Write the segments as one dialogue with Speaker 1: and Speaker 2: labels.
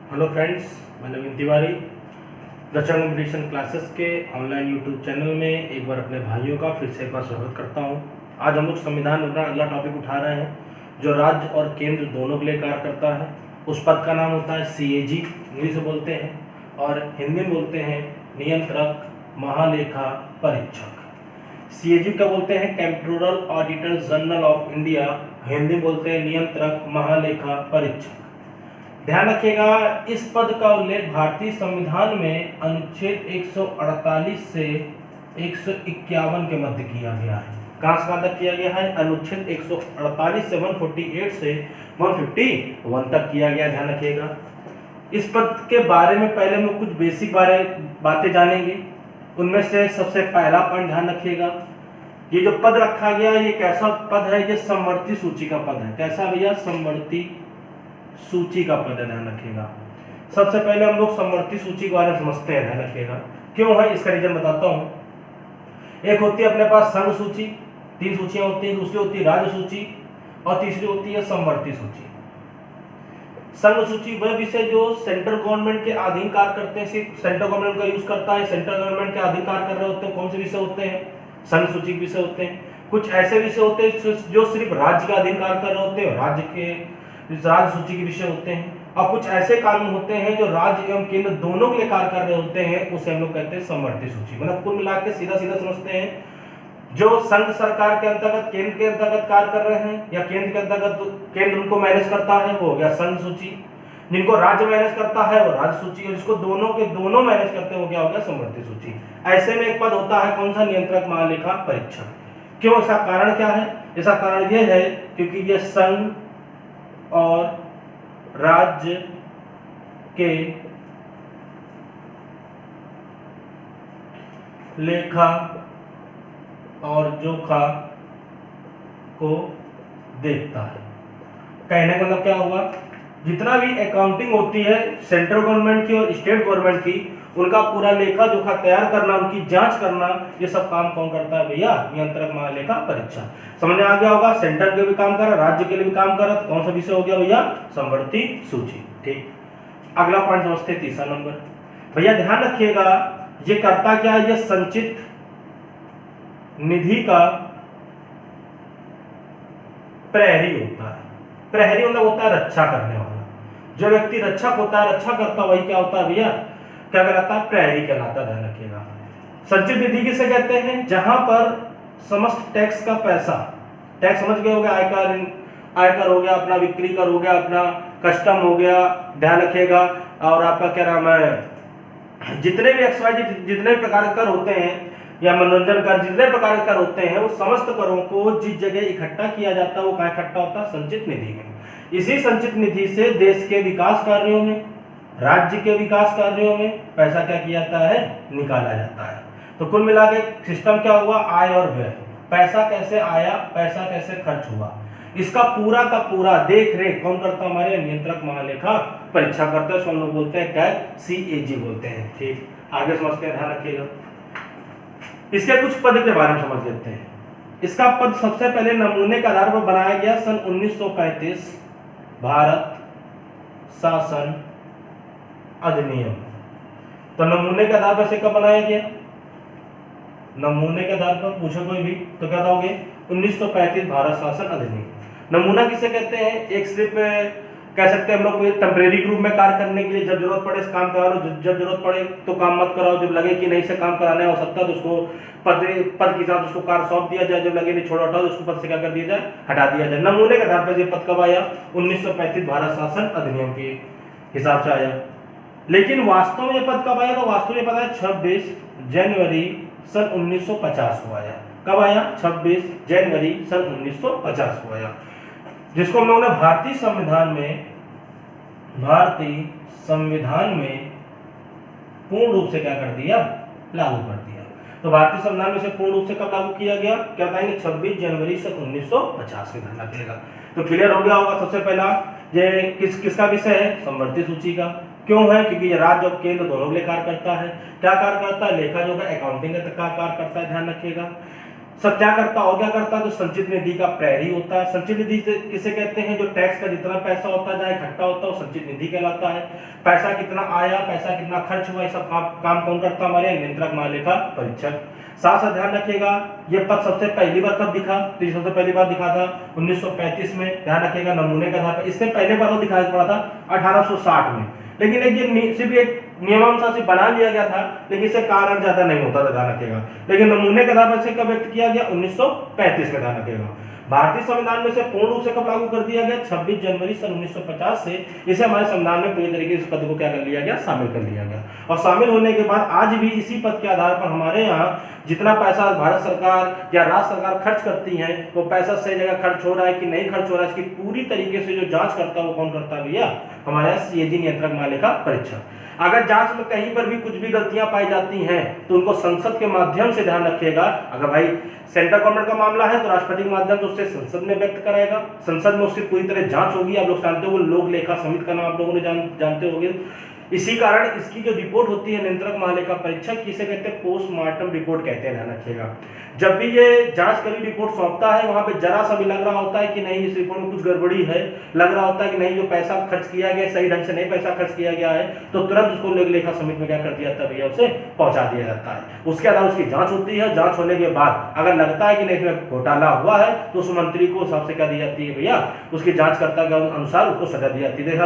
Speaker 1: Hello friends, मैं नवीन तिवारी दक्षिण competition classes के ऑनलाइन यूट्यूब चैनल में एक बार अपने भाइयों का फिर से एक बार स्वागत करता हूं। आज हम लोग संविधान अपना अगला टॉपिक उठा रहे हैं जो राज्य और केंद्र दोनों के लिए कार्य करता है। उस पद का नाम होता है CAG, इंग्लिश में बोलते हैं, और हिंदी में बोलते हैं नियंत्रक महालेखा परीक्षक। CAG क्या बोलते हैं? Controller auditor general of India, Hindi में बोलते हैं नियंत्रक महालेखा परीक्षक। ध्यान रखिएगा, इस पद का उल्लेख भारतीय संविधान में अनुच्छेद 148 से 151 के मध्य किया गया है। कहां से कहां तक किया गया है? अनुच्छेद 148 से 148 से 151 तक किया गया। ध्यान रखिएगा, इस पद के बारे में पहले हम कुछ बेसिक बातें जानेंगे। उनमें से सबसे पहला पॉइंट ध्यान रखिएगा, ये जो पद रखा गया ये कैसा पद है? ये समवर्ती सूची का पद है। कैसा भैया? समवर्ती सूची का पद है। ध्यान रखिएगा, सबसे पहले हम लोग समवर्ती सूची के बारे में समझते हैं। ध्यान रखिएगा क्यों है, इसका रीजन बताता हूं। एक होती है अपने पास संघ सूची, 3 सूचियां होती हैं। दूसरी होती है राज्य सूची और तीसरी होती है समवर्ती सूची। संघ सूची वह विषय जो सेंट्रल गवर्नमेंट के अधीन कार्य करते हैं, सिर्फ सेंट्रल गवर्नमेंट का यूज करता है, सेंट्रल गवर्नमेंट के अधीन कार्य कर रहे होते हैं। कौन से विषय होते हैं? संघ सूची के विषय होते हैं। कुछ ऐसे विषय होते हैं जो सिर्फ राज्य का अधीन कार्य कर रहे होते हैं, राज्य के राज्य सूची के विषय होते हैं। और कुछ ऐसे कानून होते हैं जो राज्य एवं केंद्र दोनों के लिए कार्य कर रहे होते हैं, उसे हम लोग कहते हैं समवर्ती सूची। मतलब कुल मिला के सीधा सीधा समझते हैं, जो संघ सरकार के अंतर्गत, केंद्र के अंतर्गत कार्य कर रहे हैं या केंद्र के अंतर्गत केंद्र उनको मैनेज करता है, वो हो गया संघ सूची। जिनको राज्य मैनेज करता है वो राज्य सूची, और जिसको दोनों के दोनों मैनेज करते हैं वो क्या हो गया? समवर्ती सूची। ऐसे में एक पद होता है कौन सा? नियंत्रक महालेखा परीक्षक। क्यों? इसका कारण क्या है? इसका कारण यह है क्योंकि यह संघ और राज्य के लेखा और जोखा को देखता है। कहने का मतलब क्या हुआ? जितना भी अकाउंटिंग होती है सेंट्रल गवर्नमेंट की और स्टेट गवर्नमेंट की, उनका पूरा लेखा जोखा तैयार करना, उनकी जांच करना, ये सब काम कौन करता है भैया? नियंत्रक महालेखा परीक्षक। समझ में आ गया होगा, सेंटर के भी काम कर रहा, राज्य के लिए भी काम कर रहा। कौन सा विषय हो गया भैया? समवर्ती सूची। ठीक, अगला पॉइंट समझते हैं, तीसरा नंबर। भैया ध्यान रखिएगा, ये करता क्या है? ये संचित निधि का प्रहरी होता है। प्रहरी मतलब होता है रक्षा करने वाला। जो व्यक्ति रक्षक होता है, रक्षा करता, वही क्या होता है भैया? क्या कहलाता है? प्रहरी कहलाता है। ध्यान रखिएगा, संचित निधि किसे कहते हैं? जहां पर समस्त टैक्स का पैसा, टैक्स समझ गए होगा, आयकर हो गया, अपना बिक्री कर हो गया, अपना कस्टम हो गया, ध्यान रखिएगा, और आपका क्या नाम है, जितने भी XYZ जितने प्रकार के कर होते हैं या मनोरंजन कर, जितने प्रकार के कर होते हैं, वो समस्त करों को जिस जगह इकट्ठा किया जाता है वो कहाँ इकट्ठा होता है? संचित निधि में। इसी संचित निधि से देश के विकास कार्यों में, राज्य के विकास कार्यों में पैसा क्या किया जाता है? निकाला जाता है। तो कुल मिला के सिस्टम क्या हुआ? आय और व्यय, पैसा कैसे आया, पैसा कैसे खर्च हुआ, इसका पूरा का पूरा देख रेख कौन करता? हमारे नियंत्रक महालेखा परीक्षा करते हैं। हम लोग बोलते हैं क्या? CAG बोलते हैं। ठीक, आगे समझते हैं, ध्यान रखिएगा। इसके कुछ पद के बारे में समझ लेते हैं। इसका पद सबसे पहले नमूने के आधार पर बनाया गया सन 1935 भारत शासन अधिनियम। तो नमूने के आधार पर से कब बनाया गया? नमूने के आधार पर पूछो कोई भी तो क्या दोगे? 1935 भारत शासन अधिनियम। नमूना किसे कहते हैं? एक सिर्फ कह सकते हैं हम लोग टेम्परेरी ग्रुप में कार्य करने के लिए, जब जरूरत पड़े काम करा लो, जब जरूरत पड़े तो काम मत कराओ, जब लगे कि नहीं से काम कराने हो सकता तो उसको पद के साथ उसको कार्य सौंप दिया जाए, जब लगे नहीं छोड़ हटाओ तो उसको पद से क्या कर दिया जाए? हटा दिया जाए। नमूने के आधार पर ये पद कब आया? 1935 भारत शासन अधिनियम के हिसाब से आया। लेकिन वास्तव में ये पद कब आया? तो वास्तव में पता है 26 जनवरी सन 1950 को आया। कब आया? 26 जनवरी सन 1950 को आया, जिसको हम लोगों ने भारतीय संविधान में पूर्ण रूप से क्या कर दिया? लागू कर दिया। तो भारतीय संविधान में से पूर्ण रूप से कब लागू किया गया? क्या बताएंगे? 26 जनवरी सन 1950 में। ध्यान रखिएगा। तो क्लियर हो गया होगा। सबसे पहला ये किसका विषय है? समवर्ती सूची का। क्यों है? क्योंकि ये राज्य और केंद्र दोनों के लिए कार्य करता है। क्या कार्य करता है? लेखा जोखा, अकाउंटिंग का कार्य करता है। ध्यान रखिएगा। सब क्या करता और क्या करता है, जो संचित निधि का प्रहरी होता है। संचित निधि किसे कहते हैं, जो टैक्स का जितना पैसा होता है, जहाँ इकट्ठा होता है, वो संचित निधि कहलाता है। पैसा कितना आया, पैसा कितना खर्च हुआ, ये सब काम कौन करता है, हमारे नियंत्रक महालेखा परीक्षक। साथ साथ ध्यान रखिएगा, ये पद सबसे पहली बार कब दिखा, तो ये सबसे पहली बार दिखा था 1935 में। ध्यान रखिएगा, नमूने का था। इससे पहले बार वो दिखाई पड़ा था 1860 में, लेकिन एक सिर्फ एक नियमानुसार से बना लिया गया था, लेकिन इससे कारण ज्यादा नहीं होता था, ध्यान रखिएगा। लेकिन नमूने के आधार पर इसे कब व्यक्त किया गया, 1935 में, ध्यान रखिएगा। भारतीय संविधान में से पूर्ण रूप से कब लागू कर दिया गया, 26 जनवरी सन 1950 से इसे हमारे संविधान में पूरी तरीके से इस पद को क्या कर लिया गया, शामिल कर लिया गया। और शामिल होने के बाद आज भी इसी पद के आधार पर हमारे यहाँ जितना पैसा भारत सरकार या राज्य सरकार खर्च करती है, वो पैसा सही जगह खर्च हो रहा है कि नहीं खर्च हो रहा है, इसकी पूरी तरीके से जो जांच करता है वो कौन करता है भैया, हमारे यहाँ सीएजी नियंत्रक महालेखा परीक्षक। अगर जांच में कहीं पर भी कुछ भी गलतियां पाई जाती हैं तो उनको संसद के माध्यम से, ध्यान रखिएगा, अगर भाई सेंट्रल गवर्नमेंट का मामला है तो राष्ट्रपति के माध्यम से उससे संसद में व्यक्त कराएगा, संसद में उसकी पूरी तरह जांच होगी। आप लोग जानते हो लोक लेखा समिति का नाम आप लोगों ने जानते होंगे। इसी कारण इसकी जो रिपोर्ट होती है नियंत्रक महालेखा परीक्षक, किसे कहते हैं, पोस्टमार्टम रिपोर्ट कहते हैं, ध्यान रखिएगा। जब भी ये जांच करी रिपोर्ट सौंपता है, वहां पे जरा सा भी लग रहा होता है कि नहीं इस रिपोर्ट में कुछ गड़बड़ी है, लग रहा होता है कि नहीं जो पैसा खर्च किया गया सही ढंग से नहीं पैसा खर्च किया गया है, तो तुरंत उसको लेखा समिति में क्या कर दिया जाता है भैया, उसे पहुंचा दिया जाता है। उसके अलावा उसकी जांच होती है, जांच होने के बाद अगर लगता है कि नहीं इसमें घोटाला हुआ है तो उस मंत्री को हिसाब से क्या दी जाती है भैया, उसकी जांचकर्ता के अनुसार उसको सजा दी जाती है। देखा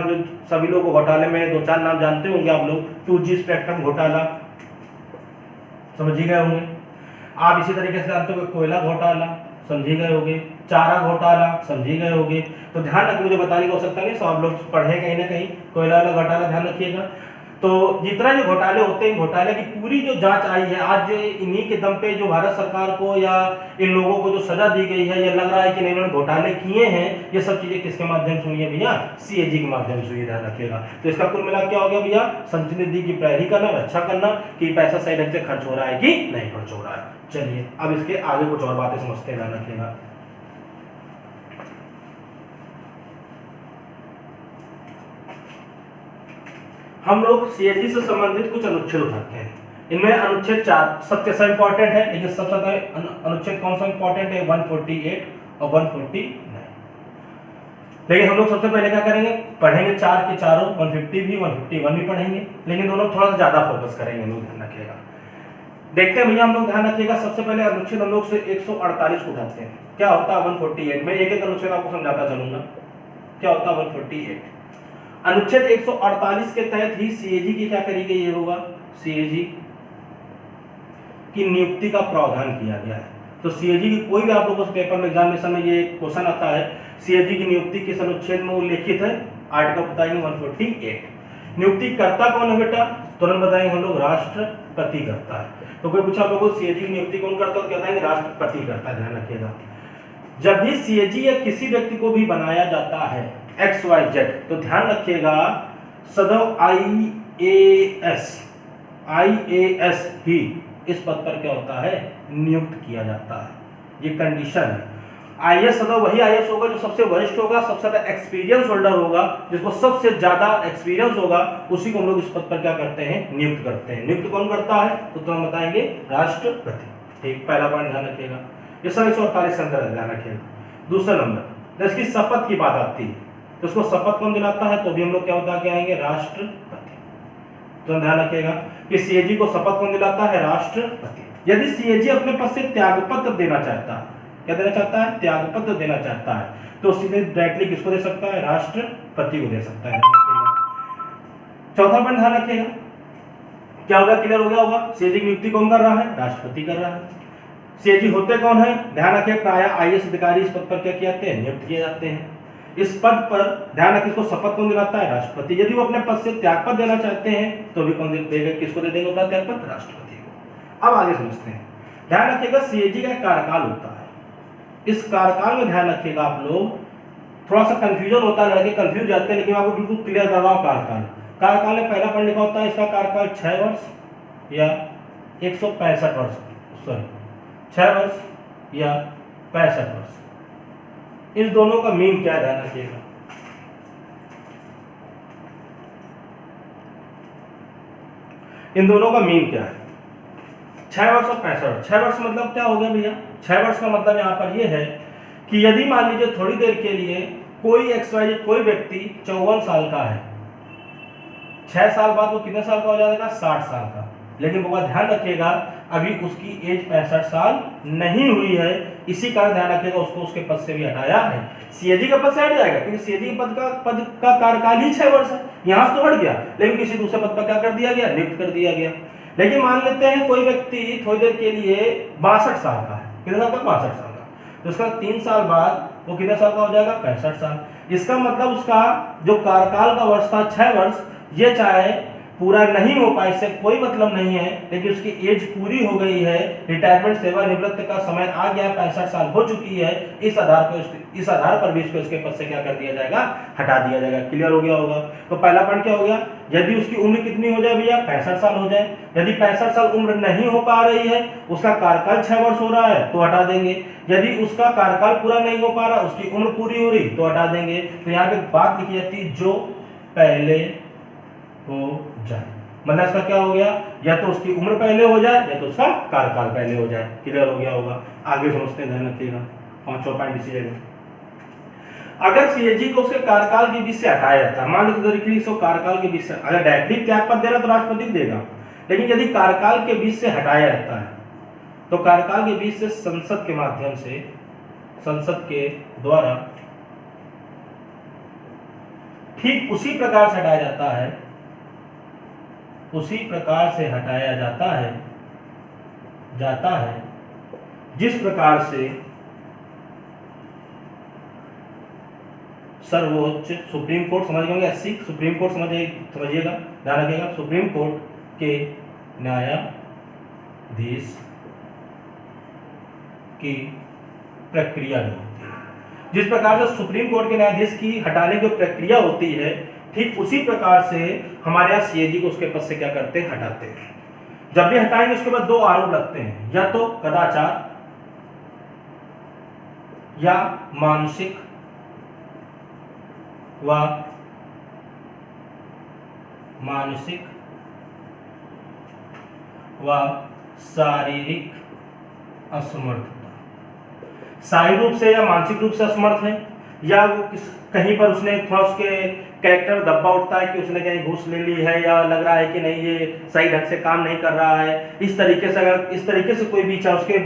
Speaker 1: सभी लोग घोटाले में 2-4 नाम जानते होंगे आप लोग, 2G स्पेक्ट्रम घोटाला समझ ही गए होंगे आप, इसी तरीके से जानते हो कोयला घोटाला समझ ही गए होंगे, चारा घोटाला समझ ही गए होंगे। तो ध्यान रखिए, मुझे बताने की आवश्यकता नहीं, सब आप लोग पढ़े कहीं ना कहीं कोयला वाला घोटाला, ध्यान रखिएगा। तो जितना जो घोटाले होते हैं, घोटाले की पूरी जो जांच आई है आज, इन्हीं के दम पे जो भारत सरकार को या इन लोगों को जो सजा दी गई है, ये लग रहा है कि नहीं उन्होंने घोटाले किए हैं, ये सब चीजें किसके माध्यम से हुई है भैया, सीएजी के माध्यम से हुई, ध्यान रखिएगा। तो इसका कुल मिला क्या हो गया भैया, संचित निधि की प्रहरी करना, रक्षा करना कि पैसा सही ढंग से खर्च हो रहा है कि नहीं खर्च हो रहा है। चलिए अब इसके आगे कुछ और बातें समझते हैं, ध्यान रखिएगा। हम लोग सीएजी से संबंधित कुछ अनुच्छेद उठाते हैं। इनमें अनुच्छेद 4 सबसे इंपॉर्टेंट है, लेकिन सबसे ज्यादा अनुच्छेद कौन सा इंपॉर्टेंट है, 148 और 149। लेकिन हम लोग सबसे पहले क्या करेंगे, पढ़ेंगे 4 के चारों, 150 भी 151 भी पढ़ेंगे, लेकिन दोनों थोड़ा सा ज्यादा फोकस करेंगे, लोग ध्यान रखिएगा। देखते हैं भैया, हम लोग ध्यान रखिएगा। सबसे पहले अनुच्छेद हम लोग से 148 उठाते हैं। क्या होता है 148 में, एक एक अनुच्छेद आपको समझाता चलूंगा। क्या होता है 148, अनुच्छेद 148 के तहत ही सीएजी की क्या करी गई होगा, सीएजी की नियुक्ति का प्रावधान किया गया है। तो सीएजी की कोई भी आप लोगों से पेपर में एग्जामिनेशन में ये क्वेश्चन आता है, सीएजी की नियुक्ति किस अनुच्छेद में उल्लेखित है, आर्टिकल बताएंगे 148। नियुक्ति करता कौन है बेटा, तुरंत बताएंगे हम लोग, राष्ट्रपति करता है। तो कोई पूछा लोगों सीएजी की नियुक्ति कौन करता है, क्या बताएंगे, राष्ट्रपति करता है, ध्यान रखिएगा। जब भी सीएजी या किसी व्यक्ति को भी बनाया जाता है XYZ, तो ध्यान रखिएगा सदैव IAS ही इस पद पर क्या होता है, नियुक्त किया जाता है, ये कंडीशन है। IAS सदैव वही IAS होगा जो सबसे वरिष्ठ होगा, सबसे ज्यादा एक्सपीरियंस होल्डर होगा, जिसको सबसे ज्यादा एक्सपीरियंस होगा, उसी को हम लोग इस पद पर क्या करते हैं, नियुक्त करते हैं। नियुक्त कौन करता है, तो हम बताएंगे राष्ट्रपति। ठीक, पहला पॉइंट ध्यान रखिएगा, ये सब 148 के अंदर ध्यान रखिएगा। दूसरा नंबर, इसकी शपथ की बात आती है, तो उसको शपथ कौन दिलाता है, तो भी हम लोग क्या बता के आएंगे, राष्ट्रपति। तो ध्यान रखिएगा कि सीएजी को शपथ कौन दिलाता है, राष्ट्रपति। यदि सीएजी अपने पद से त्यागपत्र देना चाहता है, क्या देना चाहता है, त्यागपत्र देना चाहता है, तो सीधे डायरेक्टली किसको दे सकता है, राष्ट्रपति को दे सकता है। चौथा पॉइंट ध्यान रखिएगा, क्या होगा, क्लियर हो गया होगा, सीएजी की नियुक्ति कौन कर रहा है, राष्ट्रपति कर रहा है। सीएजी होते कौन है, ध्यान रखिए, प्राय आईएएस अधिकारी इस पद पर क्या किए जाते हैं, नियुक्त किए जाते हैं। इस पद पर ध्यान रखिए, इसको शपथ कौन दिलाता है, राष्ट्रपति। यदि वो अपने पद से त्यागपत्र देना चाहते हैं तो भी कौन देगा, किसको दे देंगे अपना त्यागपत्र, राष्ट्रपति को। अब आगे समझते हैं, ध्यान रखिएगा सीएजी का कार्यकाल होता है। इस कार्यकाल में ध्यान रखिएगा आप लोग, थोड़ा सा कंफ्यूजन होता है, लड़के कंफ्यूज जाते हैं, लेकिन आपको बिल्कुल क्लियर कर रहा हूँ। कार्यकाल में पहला पॉइंट लिखा होता है, इसका कार्यकाल 6 वर्ष या 165 वर्ष, सॉरी 6 वर्ष या 65 वर्ष, इस दोनों का मीन क्या है, ध्यान रखिएगा। इन दोनों का मीन क्या है, 6 वर्ष और 65। 6 वर्ष मतलब क्या हो गया भैया? 6 वर्ष का मतलब यहाँ पर ये है कि यदि मान लीजिए थोड़ी देर के लिए कोई XYZ कोई व्यक्ति 54 साल का है, 6 साल बाद वो कितने साल का हो जाएगा? 60 साल का। लेकिन वो ध्यान रखिएगा अभी उसकी एज 65 साल नहीं हुई है, इसी कारण ध्यान रखिएगा उसको उसके पद से भी हटाया नहीं। सीएजी का पद से हट जाएगा क्योंकि सीएजी के पद का कार्यकाल ही 6 वर्ष है, यहां से तो हट गया, लेकिन किसी दूसरे पद पर क्या कर दिया गया? नियुक्त कर दिया गया। लेकिन मान लेते हैं कोई व्यक्ति थोड़ी देर के लिए 62 साल का है, कितने साल का? 62 साल का, तो उसका 3 साल बाद वो कितने साल का हो जाएगा? 65 साल। इसका मतलब उसका जो कार्यकाल का वर्ष था 6 वर्ष, ये चाहे पूरा नहीं हो पाए इससे कोई मतलब नहीं है, लेकिन उसकी एज पूरी हो गई है, रिटायरमेंट सेवानिवृत्त का समय आ गया, 65 साल हो चुकी है, इस आधार पर भी इसको इसके पद से क्या कर दिया जाएगा? हटा दिया जाएगा। क्लियर हो गया होगा? तो पहला पॉइंट क्या हो गया? यदि उसकी उम्र कितनी हो जाए भैया? 65 साल हो जाए। यदि 65 साल उम्र नहीं हो पा रही है, उसका कार्यकाल 6 वर्ष हो रहा है, तो हटा देंगे। यदि उसका कार्यकाल पूरा नहीं हो पा रहा, उसकी उम्र पूरी हो रही, तो हटा देंगे। तो यहाँ पे बात लिखी जाती है जो पहले हो जाए, मतलब इसका क्या हो गया? या तो उसकी उम्र पहले हो जाए या तो उसका कार्यकाल पहले हो जाए। क्लियर हो गया होगा? आगे समझते हैं, ध्यान रखिएगा। 5वां पॉइंट इसी जगह, अगर सीएजी को उसके कार्यकाल के बीच से हटाया जाता है, मान लो डायरेक्टली इसको कार्यकाल के बीच से, अगर डायरेक्टली त्याग पद देना तो राष्ट्रपति देगा, लेकिन यदि कार्यकाल के बीच से हटाया जाता है तो कार्यकाल के बीच से संसद के माध्यम से, संसद के द्वारा ठीक उसी प्रकार से हटाया जाता है, उसी प्रकार से हटाया जाता है जिस प्रकार से सर्वोच्च सुप्रीम कोर्ट, समझ गए? एससी सुप्रीम कोर्ट समझिएगा, ध्यान रखिएगा, सुप्रीम कोर्ट के न्यायाधीश की प्रक्रिया जो होती है, जिस प्रकार से सुप्रीम कोर्ट के न्यायाधीश की हटाने की प्रक्रिया होती है, ठीक उसी प्रकार से हमारे यहाँ सीएजी को उसके पद से क्या करते हैं? हटाते हैं। जब भी हटाएंगे उसके बाद 2 आरोप लगते हैं, या तो कदाचार या मानसिक व शारीरिक असमर्थता। शारीरिक रूप से या मानसिक रूप से असमर्थ है, या वो कहीं पर उसने थोड़ा उसके कैरेक्टर दबा उठता है कि उसने कहीं घूस ले ली है, या लग रहा है कि नहीं ये सही ढंग से काम नहीं कर रहा है, इस तरीके से, अगर इस तरीके से कोई भी चाहे उसके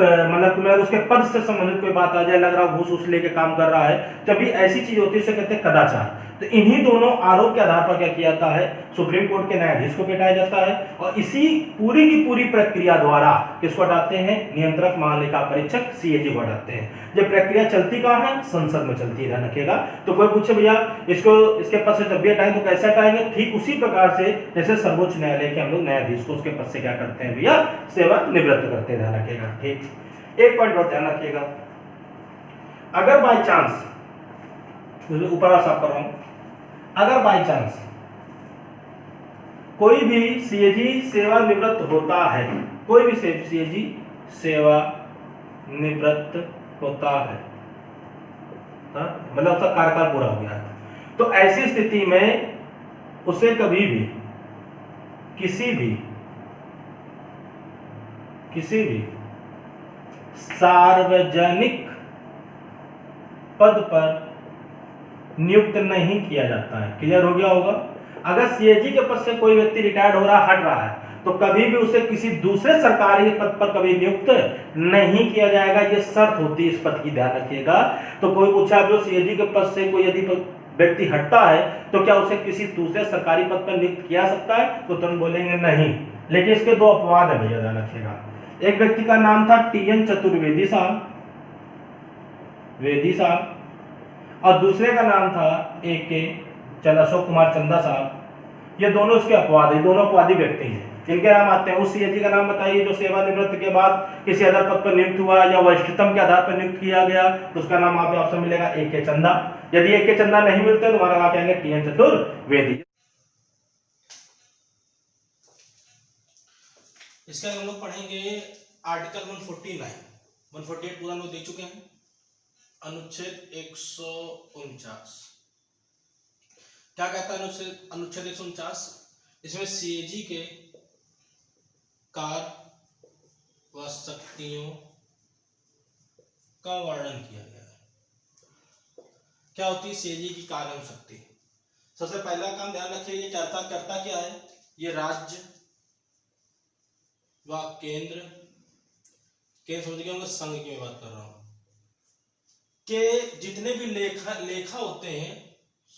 Speaker 1: मतलब उसके पद से संबंधित कोई बात आ जाए, लग रहा घूस लेके काम कर रहा है, जब भी ऐसी चीज होती है उसे कहते हैं कदाचार। तो इन्हीं दोनों आरोप के आधार पर क्या किया जाता है? सुप्रीम कोर्ट के न्यायाधीश को हटाया जाता है, और इसी पूरी की पूरी प्रक्रिया द्वारा किसको हटाते हैं? नियंत्रक महालेखा परीक्षक सीएजी को हटाते हैं। जब प्रक्रिया चलती कहाँ है? संसद में चलती है, ध्यान रखिएगा। तो कोई पूछे भैया इसको इसके पद से जब भी हटाएं तो कैसे हटाएंगे? ठीक उसी प्रकार से जैसे सर्वोच्च न्यायालय के हम लोग न्यायाधीश को उसके पद से क्या करते हैं भैया? सेवा निवृत्त करते हैं, ध्यान रखिएगा। ठीक, एक पॉइंट और ध्यान रखिएगा, अगर बाई चांस, ऊपर वाला साफ कर रहा हूं, अगर बाई चांस कोई भी सीएजी सेवा निवृत्त होता है, कोई भी सीएजी सेवा निवृत्त होता है, मतलब उसका कार्यकाल पूरा हो गया है, तो ऐसी स्थिति में उसे कभी भी किसी भी सार्वजनिक पद पर नियुक्त नहीं किया जाता है। क्लियर हो गया होगा? अगर सीएजी के पद से कोई व्यक्ति रिटायर्ड हो रहा, हट रहा है, तो कभी भी उसे किसी दूसरे सरकारी पद पर कभी नियुक्त नहीं किया जाएगा, ये शर्त होती है इस पद की, ध्यान रखिएगा। तो कोई पूछा जो सीएजी के पद से कोई यदि व्यक्ति हटता है तो क्या उसे किसी दूसरे सरकारी पद पर नियुक्त किया सकता है? तो तुम बोलेंगे नहीं, लेकिन इसके 2 अपवाद है भैया, ध्यान रखिएगा। एक व्यक्ति का नाम था टीएन चतुर्वेदी साहब, और दूसरे का नाम था अशोक कुमार चंदा साहब। ये दोनों इसके अपवाद है, दोनों अपवादी व्यक्ति हैं। इनके नाम आते हैं। उस सीएजी का नाम बताइए जो सेवानिवृत्त के बाद किसी अदर पद पर नियुक्त हुआ या वरिष्ठतम के आधार पर नियुक्त किया गया, तो उसका नाम आप ऑप्शन मिलेगा AK चंदा। यदि AK चंदा नहीं मिलते तो हमारा कहेंगे टीएन चतुर्वेदी। इसका हम लोग पढ़ेंगे आर्टिकल 148 पूरा हम लोग दे चुके हैं। अनुच्छेद 149 क्या कहता है? अनुच्छेद 149 इसमें सीएजी के कार्य व शक्तियों का वर्णन किया गया है। क्या होती है सीएजी की कार्य एवं शक्ति? सबसे पहला काम ध्यान रखिए, ये करता क्या है, ये राज्य व केंद्र समझ गए होंगे, संघ की मैं बात कर रहा हूं, के जितने भी लेखा होते हैं,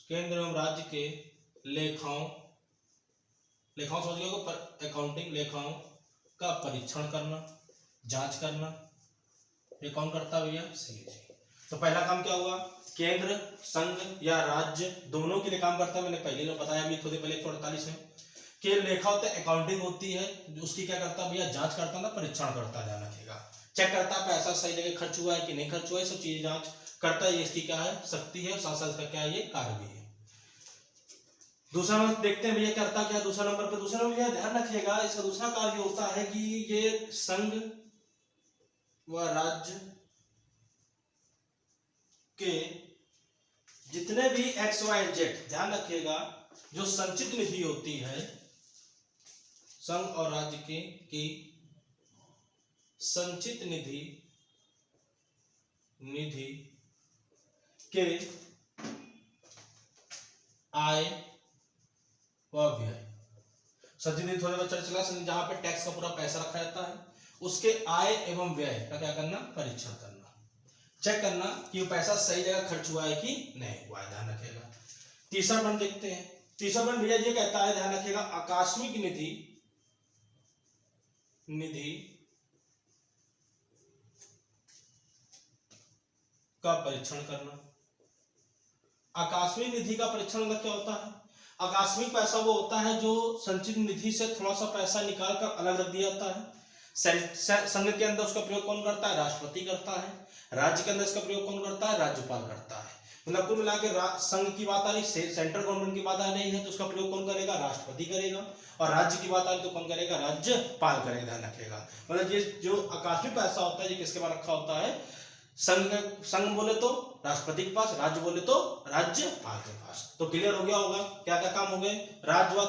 Speaker 1: केंद्र एवं राज्य के लेखाओं समझ गए होंगे, अकाउंटिंग लेखाओं का परीक्षण करना, जांच करना, ये कौन करता है भैया? सीएजी। तो पहला काम क्या हुआ, केंद्र, संघ या राज्य दोनों के लिए काम करता है। मैंने पहले ही बताया अभी थोड़ी पहले 148 में के लेखा होते हैं, अकाउंटिंग होती है, उसकी क्या करता है भैया? जांच करता है, परीक्षण करता है, ध्यान रखिएगा, चेक करता है पैसा सही जगह खर्च हुआ है कि नहीं खर्च हुआ है, सब चीज जांच करता है। ये इसकी क्या है? शक्ति है, साथ साथ इसका क्या है? ये कार्य भी है। दूसरा नंबर देखते हैं भैया करता क्या दूसरा नंबर पे। दूसरा नंबर भैया ध्यान रखिएगा, इसका दूसरा कार्य होता है कि ये संघ व राज्य के जितने भी एक्स वाई जेड, ध्यान रखिएगा, जो संचित निधि होती है, संघ और राज्य की संचित निधि के आय व व्यय, संचित निधि थोड़े बच्चा चला, जहां पे टैक्स का पूरा पैसा रखा जाता है, उसके आय एवं व्यय का क्या करना? परीक्षण करना, चेक करना कि वो पैसा सही जगह खर्च हुआ है कि नहीं हुआ है, ध्यान रखिएगा। तीसरा पॉइंट देखते हैं। तीसरा पॉइंट भैया ये कहता है, ध्यान रखिएगा, आकस्मिक निधि का परीक्षण करना। आकस्मिक निधि का परीक्षण मतलब क्या होता है? आकस्मिक पैसा वो होता है जो संचित निधि से थोड़ा सा पैसा निकाल कर अलग रख दिया जाता है। संघ के अंदर उसका प्रयोग कौन करता है? राष्ट्रपति करता है। राज्य के अंदर इसका प्रयोग कौन करता है? राज्यपाल करता है। मतलब कुल मिला के संघ की बात आ रही, सेंट्रल गवर्नमेंट की बात आ रही है, तो उसका प्रयोग कौन करेगा? राष्ट्रपति करेगा। और राज्य की बात आ रही तो कौन करेगा? राज्यपाल करेगा, ध्यान रखिएगा। मतलब ये जो आकस्मिक पैसा होता है ये किसके पास रखा होता है? संघ बोले तो राष्ट्रपति के पास, राज्य बोले तो राज्यपाल के पास। तो क्लियर हो गया होगा क्या क्या काम हो गए? राज्य व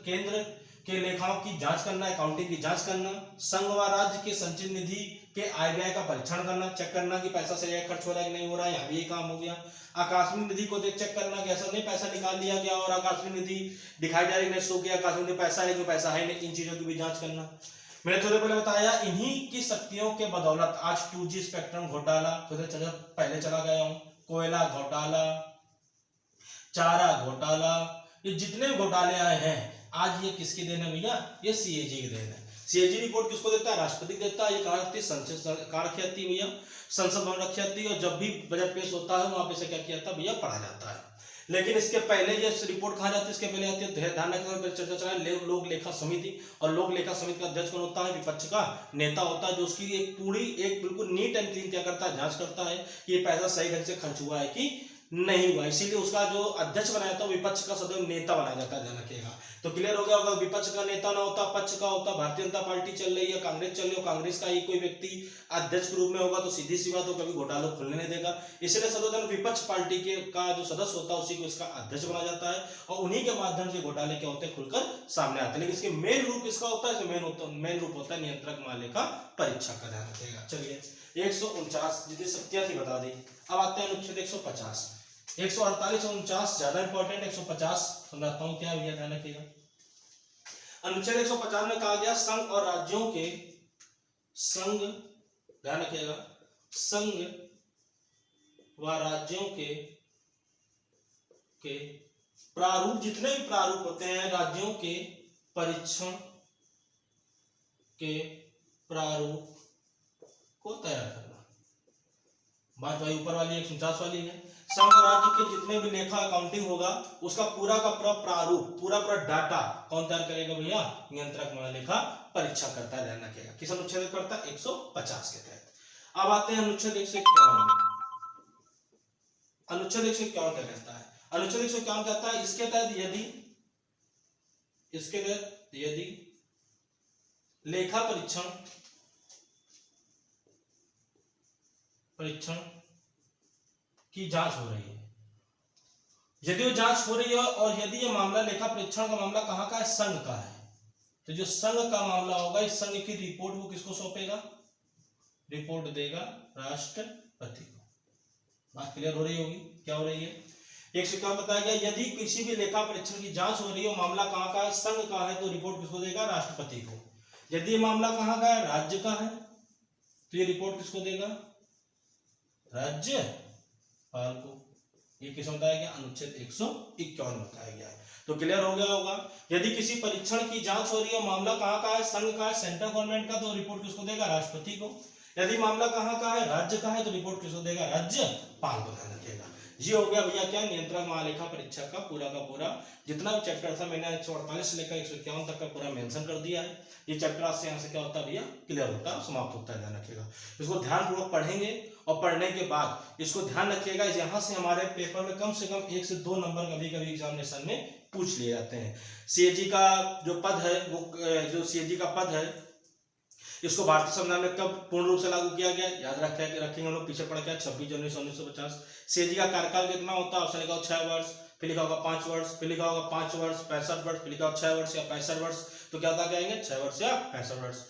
Speaker 1: केंद्र के लेखाओं की जांच करना, अकाउंटिंग की जांच करना, संघ व राज्य के संचित निधि के आय व्यय का परीक्षण करना, चेक करना कि पैसा सही खर्च हो रहा है कि नहीं हो रहा है, यहाँ भी ये काम हो गया। आकस्मिक निधि को देख चेक करना कि ऐसा नहीं पैसा निकाल लिया गया और आकस्मिक निधि दिखाई जा रही नहीं, सो गया, आकस्मिक निधि पैसा है कि पैसा है नहीं, इन चीजों की भी जांच करना। मैंने थोड़े पहले बताया, इन्हीं की शक्तियों के बदौलत आज 2G स्पेक्ट्रम घोटाला थोड़े पहले चला गया हूं, कोयला घोटाला, चारा घोटाला, ये जितने घोटाले आए हैं आज ये किसकी देन है भैया? ये सीएजी की देन है। सीएजी रिपोर्ट किसको देता है? राष्ट्रपति देता है। ये कहाँ रखती है? कहाँ रखी जाती है भैया? संसद भवन रखी जाती है। और जब भी बजट पेश होता है वहां पे से क्या किया जाता है भैया? पढ़ा जाता है। लेकिन इसके पहले ये रिपोर्ट कहा जाती है, इसके पहले आती है, ध्यान रखना, चर्चा चला लोक लेखा समिति। और लोक लेखा समिति का अध्यक्ष कौन होता है? विपक्ष का नेता होता है, जो उसकी एक बिल्कुल नीट एंड क्लीन क्या करता है? जांच करता है कि ये पैसा सही ढंग से खर्च हुआ है कि नहीं हुआ। इसीलिए उसका जो अध्यक्ष बनाया था विपक्ष का सदैव नेता बनाया जाता है, ध्यान रखिएगा। तो क्लियर हो गया होगा, विपक्ष का नेता ना होता, पक्ष का होता, भारतीय जनता पार्टी चल रही है, कांग्रेस चल रही है, कांग्रेस का ही कोई व्यक्ति अध्यक्ष के रूप में होगा तो सीधी सी बात हो कभी घोटाला खुलने नहीं देगा। इसलिए सदैव विपक्ष पार्टी के का जो सदस्य होता है उसी को इसका अध्यक्ष बनाया जाता है और उन्हीं के माध्यम से घोटाले क्या होते हैं? खुलकर सामने आते हैं। लेकिन इसके मेन रूप इसका होता है, मेन रूप होता है नियंत्रक मालेका परीक्षा का, ध्यान रखिएगा। चलिए 149 जितनी शक्तियां थी बता दी। अब आते हैं अनुच्छेद 150। 148 और 49 ज्यादा इंपॉर्टेंट, 150 समझाता हूं क्या भैया, ध्यान रखिएगा। अनुच्छेद 150 में कहा गया संघ और राज्यों के ध्यान रखिएगा, संघ व राज्यों के प्रारूप, जितने भी प्रारूप होते हैं राज्यों के परीक्षण के प्रारूप को तैयार करना। बात वही ऊपर वाली 149 वाली है। संघ राज्य के जितने भी लेखा अकाउंटिंग होगा उसका पूरा का पूरा प्रारूप, पूरा डाटा कौन तैयार करेगा भैया? नियंत्रक मालेका परीक्षा करता है, ध्यान रखिएगा। किस अनुच्छेद करता है? 150 के तहत। अब आते हैं अनुच्छेद 151 में। अनुच्छेद 151 क्या कहता है? अनुच्छेद 151 कहता है इसके तहत यदि लेखा परीक्षण की जांच हो रही है, यदि वो जांच हो रही है और यदि ये मामला लेखा परीक्षण का मामला कहां का है? संघ का है, तो जो संघ का मामला होगा इस संघ की रिपोर्ट वो किसको सौंपेगा? रिपोर्ट देगा राष्ट्रपति को। बात क्लियर हो रही होगी? क्या हो रही है? एक से क्या बताया गया, यदि किसी भी लेखा परीक्षण की जांच हो रही हो, मामला कहाँ का है, संघ का है, तो रिपोर्ट किसको देगा? राष्ट्रपति को। यदि ये मामला कहाँ का है? राज्य का है, तो ये रिपोर्ट किसको देगा? राज्यपाल को। ये किस बताया गया? अनुच्छेद 151 बताया गया है। तो क्लियर हो गया होगा। यदि किसी परीक्षण की जांच हो रही है, मामला कहाँ का है? संघ का है, सेंट्रल गवर्नमेंट का, तो रिपोर्ट किसको देगा? राष्ट्रपति को। यदि मामला कहाँ का है? राज्य का है, तो रिपोर्ट किसको देगा? राज्यपाल को। ध्यान रखिएगा। ये हो गया भैया क्या? नियंत्रक महालेखा परीक्षा का पूरा जितना भी चैप्टर था, मैंने 148 से लेकर 151 तक का पूरा मेंशन कर दिया है। ये चैप्टर आज से यहाँ से क्या होता है भैया? क्लियर होता है, समाप्त होता है। ध्यान रखिएगा। इसको ध्यानपूर्वक पढ़ेंगे और पढ़ने के बाद इसको ध्यान रखिएगा, यहाँ से हमारे पेपर में कम से कम 1 से 2 नंबर कभी कभी एग्जामिनेशन में पूछ लिए जाते हैं। सीएजी का जो पद है, वो जो सीएजी का पद है, इसको भारतीय संविधान में कब पूर्ण रूप से लागू किया गया? याद रखेंगे हम लोग, पीछे पढ़ के 26 जनवरी 1950। सीएजी का कार्यकाल कितना होता है? ऑप्शन लिखा हो 6 वर्ष, फिर लिखा होगा 5 वर्ष, फिर लिखा होगा 5 वर्ष, 65 वर्ष, फिर लिखा होगा 6 वर्ष या 65 वर्ष। तो क्या बता आएंगे? 6 वर्ष या 65 वर्ष।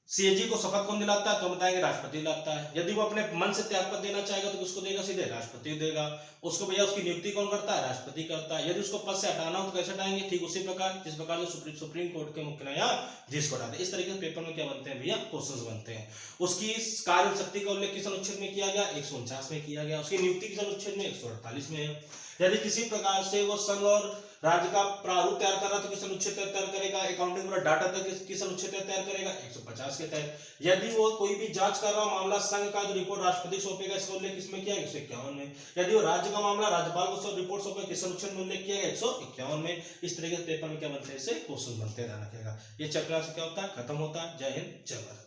Speaker 1: सीएजी को शपथ कौन दिलाता है? तो बताएंगे राष्ट्रपति दिलाता है। यदि वो अपने मन से त्यागपत्र देना चाहेगा तो किसको देगा? सीधे राष्ट्रपति देगा। उसको भैया उसकी नियुक्ति कौन करता है? राष्ट्रपति करता है। यदि उसको पद से हटाना हो तो कैसे हटाएंगे? ठीक उसी प्रकार जिस प्रकार जो सुप्रीम कोर्ट के मुख्य न्यायाधीश को हटाते हैं। इस तरीके से पेपर में क्या बनते हैं भैया? क्वेश्चंस बनते हैं। उसकी कार्य शक्ति का उल्लेख किस अनुच्छेद में किया गया? 149 में किया गया। उसकी नियुक्ति किस अनुच्छेद में? 148 में है। यदि किसी प्रकार से वो संघ और राज्य का प्रारूप तैयार कर रहा तो किस अनुच्छेद तैयार करेगा? अकाउंटिंग पूरा डाटा तक किस अनुच्छेद तैयार करेगा? 150 के तहत। यदि वो कोई भी जांच कर रहा मामला संघ का, तो रिपोर्ट राष्ट्रपति सौंपेगा। इसका उल्लेख किसमें किया? 151 में। यदि वो राज्य का मामला राज्यपाल को रिपोर्ट सौंपेगा, किस अनुच्छेद में उल्लेख किया? 151 में। इस तरीके से पेपर में क्या बनते हैं? इससे क्वेश्चन बनते हैं। ध्यान रखिएगा। ये चैप्टर से क्या होता है? खत्म होता है। जय हिंद, जय भारत।